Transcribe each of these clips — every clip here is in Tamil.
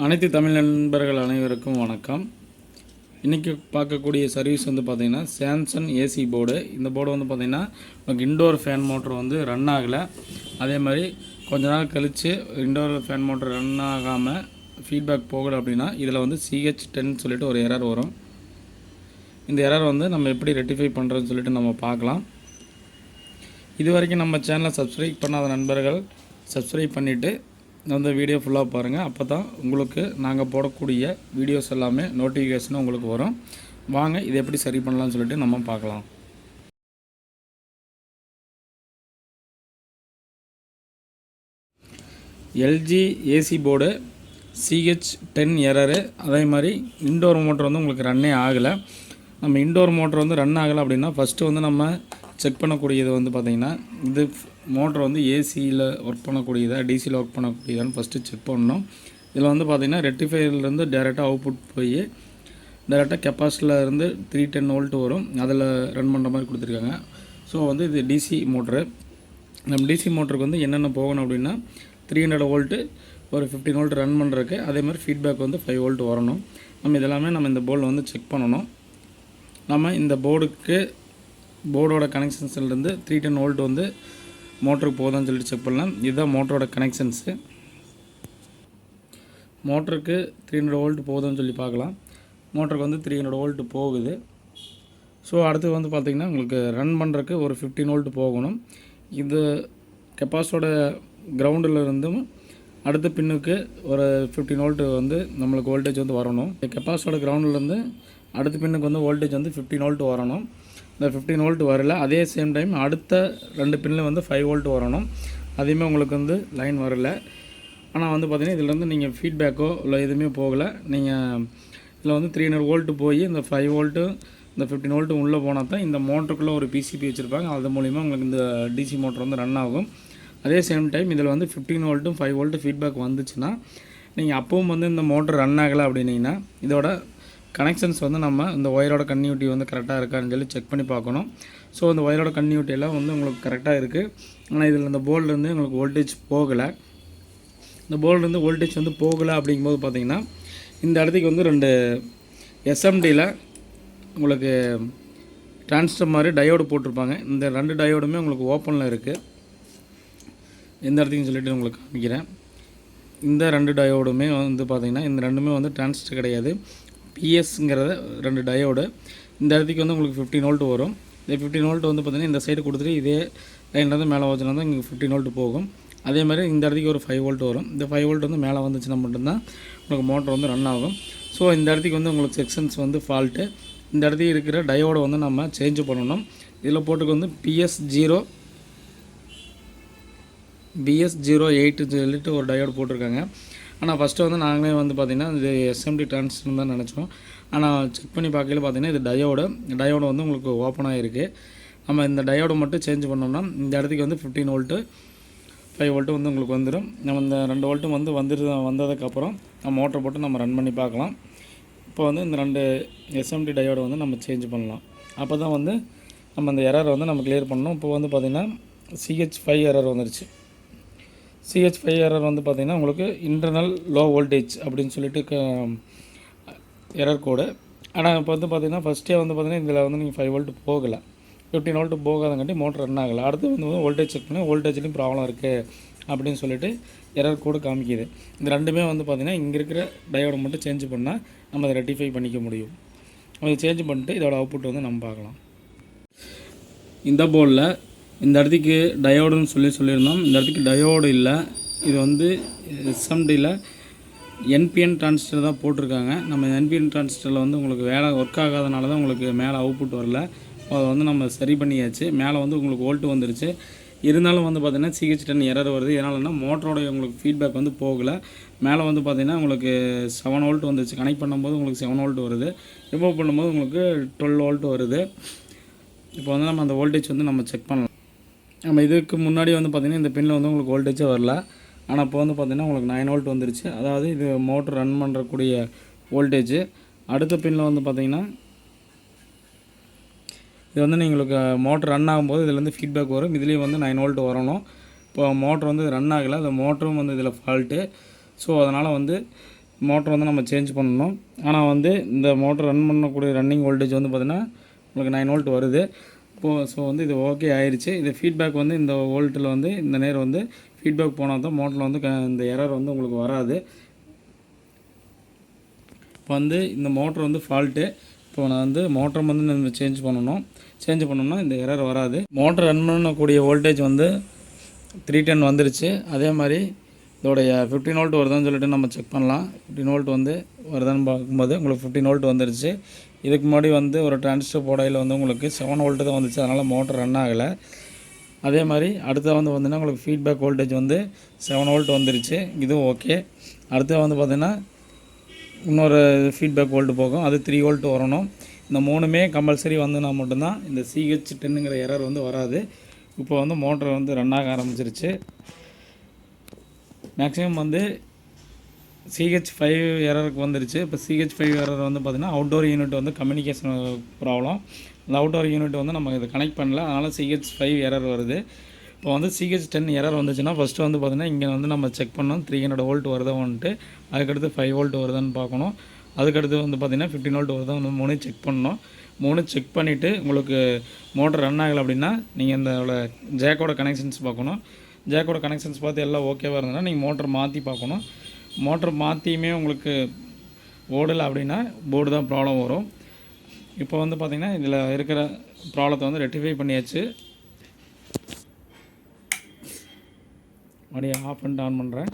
அனைத்து தமிழ் நண்பர்கள் அனைவருக்கும் வணக்கம். இன்றைக்கி பார்க்கக்கூடிய சர்வீஸ் வந்து பார்த்திங்கன்னா சாம்சங் ஏசி போர்டு. இந்த போர்டு வந்து பார்த்திங்கன்னா உங்களுக்கு இன்டோர் ஃபேன் மோட்ரு வந்து ரன் ஆகலை. அதே மாதிரி கொஞ்ச நாள் கழித்து இன்டோர் ஃபேன் மோட்ரு ரன் ஆகாமல் ஃபீட்பேக் போகலை அப்படின்னா இதில் வந்து CH10 சொல்லிட்டு ஒரு எரர் வரும். இந்த எரர் வந்து நம்ம எப்படி ரெக்டிஃபை பண்ணுறதுன்னு சொல்லிட்டு நம்ம பார்க்கலாம். இது வரைக்கும் நம்ம சேனலை சப்ஸ்கிரைப் பண்ணாத நண்பர்கள் சப்ஸ்கிரைப் பண்ணிவிட்டு அந்த வீடியோ ஃபுல்லாக பாருங்கள். அப்போ தான் உங்களுக்கு நாங்கள் போடக்கூடிய வீடியோஸ் எல்லாமே நோட்டிஃபிகேஷனும் உங்களுக்கு வரும். வாங்க இதை எப்படி சரி பண்ணலாம்னு சொல்லிட்டு நம்ம பார்க்கலாம். LG AC board CH10 error. அதே மாதிரி இன்டோர் மோட்டர் வந்து உங்களுக்கு ரன்னே ஆகலை. நம்ம இன்டோர் மோட்டர் வந்து ரன் ஆகலை அப்படின்னா ஃபஸ்ட்டு வந்து நம்ம செக் பண்ணக்கூடியது வந்து பார்த்திங்கன்னா இது மோட்டர் வந்து ஏசியில் ஒர்க் பண்ணக்கூடியதா டிசியில் ஒர்க் பண்ணக்கூடியதான்னு ஃபஸ்ட்டு செக் பண்ணணும். இதில் வந்து பார்த்திங்கன்னா ரெக்டிஃபையர்லேருந்து டேரெக்டாக அவுட்புட் போய் டேரெக்டாக கெப்பாசிட்டியில் இருந்து 310 வோல்ட் வரும். அதில் ரன் பண்ணுற மாதிரி கொடுத்துருக்காங்க. ஸோ வந்து இது டிசி மோட்ரு. நம்ம டிசி மோட்டருக்கு வந்து என்னென்ன போகணும் அப்படின்னா 300 வோல்ட்டு ஒரு 15 வோல்ட் ரன் பண்ணுறதுக்கு, அதே மாதிரி ஃபீட்பேக் வந்து 5 வோல்ட் வரணும். நம்ம இதெல்லாமே நம்ம இந்த போர்டில் வந்து செக் பண்ணணும். நம்ம இந்த போர்டோட கனெக்ஷன்ஸ்லேருந்து 310 வோல்ட் வந்து மோட்டருக்கு போகுதான்னு சொல்லிட்டு செக் பண்ணலாம். இதுதான் மோட்டரோட கனெக்ஷன்ஸு. மோட்டருக்கு 300 வோல்ட் போகுதுன்னு சொல்லி பார்க்கலாம். மோட்டருக்கு வந்து 300 வோல்ட் போகுது. ஸோ அடுத்து வந்து பார்த்திங்கன்னா உங்களுக்கு ரன் பண்ணுறதுக்கு ஒரு 15 வோல்ட் போகணும். இது கெப்பாசிட்டோட கிரவுண்டில் இருந்தும் அடுத்த பின்னுக்கு ஒரு 15 வோல்ட் வந்து நம்மளுக்கு வோல்டேஜ் வந்து வரணும். கெப்பாசிட்டோட கிரவுண்டிலேருந்து அடுத்த பின்னுக்கு வந்து வோல்டேஜ் வந்து 15 வோல்ட் வரணும். இந்த 15 வோல்ட் வரல. அதே சேம் டைம் அடுத்த 2 பின்னில் வந்து 5 வோல்ட் வரணும். அதையுமே உங்களுக்கு வந்து லைன் வரல. ஆனால் வந்து பார்த்திங்கன்னா இதிலேருந்து நீங்கள் ஃபீட்பேக்கோ இல்லை எதுவுமே போகலை. நீங்கள் இதில் வந்து 300 வோல்ட்டு போய் இந்த 5 வோல்ட்டு இந்த 15 வோல்ட்டு உள்ளே போனால் தான் இந்த மோட்டருக்குள்ளே ஒரு PCB வச்சுருப்பாங்க. அது மூலிமா உங்களுக்கு இந்த டிசி மோட்டர் வந்து ரன் ஆகும். அதே சேம் டைம் இதில் வந்து 15 வோல்ட்டும் 5 வோல்ட்டு ஃபீட்பேக் வந்துச்சுன்னா நீங்கள் அப்பவும் வந்து இந்த மோட்டர் ரன் ஆகலை அப்படின்னீங்கன்னா இதோட கனெக்ஷன்ஸ் வந்து நம்ம இந்த ஒயரோட கன்டினியூட்டி வந்து கரெக்டாக இருக்கான்னு சொல்லி செக் பண்ணி பார்க்கணும். ஸோ இந்த ஒயரோட கன்டினியூட்டி எல்லாம் வந்து உங்களுக்கு கரெக்டாக இருக்குது. ஆனால் இதில் இந்த போர்டிலேருந்து உங்களுக்கு வோல்டேஜ் போகலை. இந்த போர்டிலேருந்து வோல்டேஜ் வந்து போகலை அப்படிங்கும்போது பார்த்திங்கன்னா இந்த இடத்துக்கு வந்து 2 SMDயில் உங்களுக்கு டிரான்ஸ்டர் மாதிரி டயோடு போட்டிருப்பாங்க. இந்த 2 டயோடுமே உங்களுக்கு ஓப்பனில் இருக்குது. எந்த இடத்துக்குன்னு சொல்லிட்டு உங்களுக்கு காமிக்கிறேன். இந்த 2 டயோடுமே வந்து பார்த்திங்கன்னா இந்த ரெண்டுமே வந்து டிரான்ஸ்டர் கிடையாது, பிஎஸ்ங்கிறத 2 டயோடு. இந்த இடத்துக்கு வந்து உங்களுக்கு 15 வோல்ட் வரும். இந்த 15 வோல்ட் வந்து பார்த்திங்கன்னா இந்த சைடு கொடுத்துட்டு இதே லைன்லேருந்து மேலே வச்சுனா தான் இங்கே 15 வோல்ட் போகும். அதே மாதிரி இந்த இடத்துக்கு ஒரு 5 வோல்ட் வரும். இந்த 5 வோல்ட் வந்து மேலே வந்துச்சுன்னா மட்டும்தான் உங்களுக்கு மோட்டர் வந்து ரன் ஆகும். ஸோ இந்த இடத்துக்கு வந்து உங்களுக்கு செக்ஷன்ஸ் வந்து ஃபால்ட்டு. இந்த இடத்துக்கு இருக்கிற டயோடை வந்து நம்ம சேஞ்ச் பண்ணணும். இதில் போட்டுக்கு வந்து BS08 சொல்லிட்டு ஒரு டயோடு போட்டிருக்காங்க. ஆனால் ஃபஸ்ட்டு வந்து நாங்களே வந்து பார்த்திங்கன்னா இது SMD டிரான்ஸ்டர் தான் நினச்சோம். ஆனால் செக் பண்ணி பார்க்கல பார்த்திங்கன்னா இது டயோடு வந்து உங்களுக்கு ஓப்பனாக இருக்குது. நம்ம இந்த டயோடை மட்டும் சேஞ்ச் பண்ணோம்னா இந்த இடத்துக்கு வந்து 15 வோல்ட்டு 5 வோல்ட்டு வந்து உங்களுக்கு வந்துடும். நம்ம இந்த 2 வோல்ட்டும் வந்து வந்ததுக்கப்புறம் நம்ம மோட்டரை போட்டு நம்ம ரன் பண்ணி பார்க்கலாம். இப்போ வந்து இந்த 2 SMD டயோடை வந்து நம்ம சேஞ்ச் பண்ணலாம். அப்போ தான் வந்து நம்ம இந்த எரரை வந்து நம்ம கிளியர் பண்ணணும். இப்போ வந்து பார்த்திங்கன்னா CH5 எரர் வந்துருச்சு. CH5 எரர் வந்து பார்த்திங்கன்னா உங்களுக்கு இன்டர்னல் லோ வோல்டேஜ் அப்படின்னு சொல்லிட்டு எரர் கோடு. ஆனால் இப்போ வந்து பார்த்திங்கன்னா ஃபஸ்ட்டே வந்து பார்த்திங்கன்னா இதில் வந்து நீங்கள் 5 வோல்ட் போகலை, 15 வோல்ட் போகாதங்காட்டி மோட்டர் ரன் ஆகலை. அடுத்து வந்து வோல்டேஜ் செக் பண்ணி வோல்டேஜ்லேயும் ப்ராப்ளம் இருக்குது அப்படின்னு சொல்லிட்டு எரர் கோடு காமிக்கிது. இந்த ரெண்டுமே வந்து பார்த்திங்கன்னா இங்கே இருக்கிற டயோடை மட்டும் சேஞ்ச் பண்ணால் நம்ம அதை ரெக்டிஃபை பண்ணிக்க முடியும். அதை சேஞ்ச் பண்ணிட்டு இதோட அவுட்புட் வந்து நம்ம பார்க்கலாம். இந்த போர்டில் இந்த இடத்துக்கு டயோடுன்னு சொல்லியிருந்தோம். இந்த இடத்துக்கு டயோடு இல்லை. இது வந்து SMDயில் NPN டிரான்சிஸ்டர் தான் போட்டிருக்காங்க. நம்ம NPN டிரான்சிஸ்டரில் வந்து உங்களுக்கு வேலை ஒர்க் ஆகாதனால தான் உங்களுக்கு மேலே அவுட்புட் வரல. அதை வந்து நம்ம சரி பண்ணியாச்சு. மேலே வந்து உங்களுக்கு வோல்ட்டு வந்துருச்சு. இருந்தாலும் வந்து பார்த்திங்கன்னா CH10 எரர் வருது. எதனாலன்னா மோட்டரோட உங்களுக்கு ஃபீட்பேக் வந்து போகலை. மேலே வந்து பார்த்திங்கன்னா உங்களுக்கு 7 வோல்ட் வந்துருச்சு. கனெக்ட் பண்ணும்போது உங்களுக்கு 7 வோல்ட் வருது. ரிமூவ் பண்ணும்போது உங்களுக்கு 12 வோல்ட் வருது. இப்போ வந்து நம்ம அந்த வோல்டேஜ் வந்து நம்ம செக் பண்ணலாம். நம்ம இதுக்கு முன்னாடி வந்து பார்த்திங்கன்னா இந்த பின்னில் வந்து உங்களுக்கு வோல்டேஜே வரல. ஆனால் இப்போ வந்து பார்த்திங்கன்னா உங்களுக்கு 9 வோல்ட் வந்துருச்சு. அதாவது இது மோட்டர் ரன் பண்ணுறக்கூடிய வோல்டேஜ். அடுத்த பின்னில் வந்து பார்த்திங்கன்னா இது வந்து உங்களுக்கு மோட்டர் ரன் ஆகும்போது இதுலேருந்து ஃபீட்பேக் வரும். இதுலேயும் வந்து 9 வோல்ட் வரணும். இப்போ மோட்ரு வந்து ரன் ஆகலை. அந்த மோட்டரும் வந்து இதில் ஃபால்ட்டு. ஸோ அதனால் வந்து மோட்டர் வந்து நம்ம சேஞ்ச் பண்ணணும். ஆனால் வந்து இந்த மோட்டர் ரன் பண்ணக்கூடிய ரன்னிங் வோல்டேஜ் வந்து பார்த்திங்கன்னா உங்களுக்கு 9 வோல்ட் வருது. ஸோ வந்து இது ஓகே ஆயிடுச்சு. இது ஃபீட்பேக் வந்து இந்த வோல்ட்டில் வந்து இந்த நேரம் வந்து ஃபீட்பேக் போனால் தான் மோட்டரில் வந்து இந்த எரர் வந்து உங்களுக்கு வராது. இப்போ வந்து இந்த மோட்டர் வந்து ஃபால்ட்டு. இப்போ நான் வந்து மோட்டர் வந்து நம்ம சேஞ்ச் பண்ணோம்னா இந்த எரர் வராது. மோட்டர் ரன் பண்ணக்கூடிய வோல்டேஜ் வந்து 310 வந்துருச்சு. அதே மாதிரி இதோடைய 15 வோல்ட் வருதான்னு சொல்லிட்டு நம்ம செக் பண்ணலாம். 15 வோல்ட் வந்து வருதான்னு பார்க்கும்போது உங்களுக்கு 15 வோல்ட் வந்துருச்சு. இதுக்கு முன்னாடி வந்து ஒரு டிரான்சிஸ்டர் போடையில் வந்து உங்களுக்கு 7 வோல்ட்டு தான் வந்துச்சு. அதனால் மோட்டர் ரன் ஆகலை. அதே மாதிரி அடுத்து வந்து பார்த்திங்கன்னா உங்களுக்கு ஃபீட்பேக் வோல்டேஜ் வந்து 7 வோல்ட் வந்துருச்சு. இதுவும் ஓகே. அடுத்து வந்து பார்த்திங்கன்னா இன்னொரு ஃபீட்பேக் வோல்ட் போகும், அது 3 வோல்ட் வரணும். இந்த 3மே கம்பல்சரி வந்துனா மட்டும்தான் இந்த CH10ங்கிற எரர் வந்து வராது. இப்போ வந்து மோட்டர் வந்து ரன் ஆக ஆரம்பிச்சிருச்சு. மேக்ஸிமம் வந்து CH5 எரருக்கு வந்துருச்சு. இப்போ CH5 எரர் வந்து பார்த்திங்கன்னா அவுட்டோர் யூனிட் வந்து கம்யூனிகேஷன் ப்ராப்ளம். அந்த அவுட்டோர் யூனிட் வந்து நம்ம இதை கனெக்ட் பண்ணல, அதனால் CH5 எரர் வருது. இப்போ வந்து CH10 எரர் வந்துச்சுன்னா ஃபஸ்ட்டு வந்து பார்த்திங்கன்னா இங்கே வந்து நம்ம செக் பண்ணோம் 300 வோல்ட் வருதான்ட்டு. அதுக்கடுத்து 5 வோல்ட் வருதான்னு பார்க்கணும். அதுக்கடுத்து வந்து பார்த்திங்கன்னா 15 வோல்ட் வருதா வந்து 3 செக் பண்ணணும். 3 செக் பண்ணிவிட்டு உங்களுக்கு மோட்டர் ரன் ஆகலை அப்படின்னா நீங்கள் இந்த ஜேக்கோட கனெக்ஷன்ஸ் பார்க்கணும். ஜேக்கோட கனெக்ஷன்ஸ் பார்த்து எல்லாம் ஓகேவாக இருந்ததுன்னா நீங்கள் மோட்டர் மாற்றி பார்க்கணும். மோட்டர் மாற்றியுமே உங்களுக்கு ஓடலை அப்படின்னா போர்டு தான் ப்ராப்ளம் வரும். இப்போ வந்து பார்த்திங்கன்னா இதில் இருக்கிற ப்ராப்ளத்தை வந்து ரெக்டிஃபை பண்ணியாச்சு. மறுபடியும் ஆஃப் பண்ணிட்டு ஆன் பண்ணுறேன்.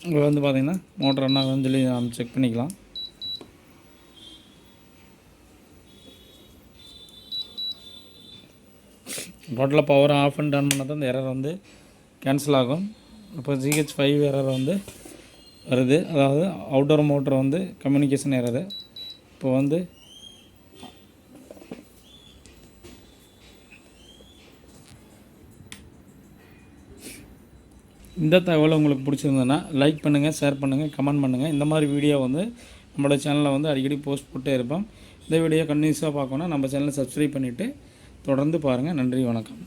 இங்கே வந்து பார்த்திங்கன்னா மோட்டர் ரன் ஆகுதுன்னு சொல்லி நம்ம செக் பண்ணிக்கலாம். டோட்டலாக பவரை ஆஃப் பண்ணிட்டு ஆன் பண்ணால் தான் இந்த எரர் வந்து கேன்சல் ஆகும். இப்போ CH5 எரர் வந்து வருது, அதாவது அவுட்டோர் மோட்டர் வந்து கம்யூனிகேஷன் எரரு. இப்போ வந்து இந்த தகவல் உங்களுக்கு பிடிச்சிருந்ததுன்னா லைக் பண்ணுங்கள், ஷேர் பண்ணுங்கள், கமெண்ட் பண்ணுங்கள். இந்த மாதிரி வீடியோ வந்து நம்மளோட சேனலில் வந்து அடிக்கடி போஸ்ட் போட்டே இருப்போம். இந்த வீடியோ கன்டினியூஸாக பார்க்கணுன்னா நம்ம சேனலை சப்ஸ்கிரைப் பண்ணிவிட்டு தொடர்ந்து பாருங்கள். நன்றி, வணக்கம்.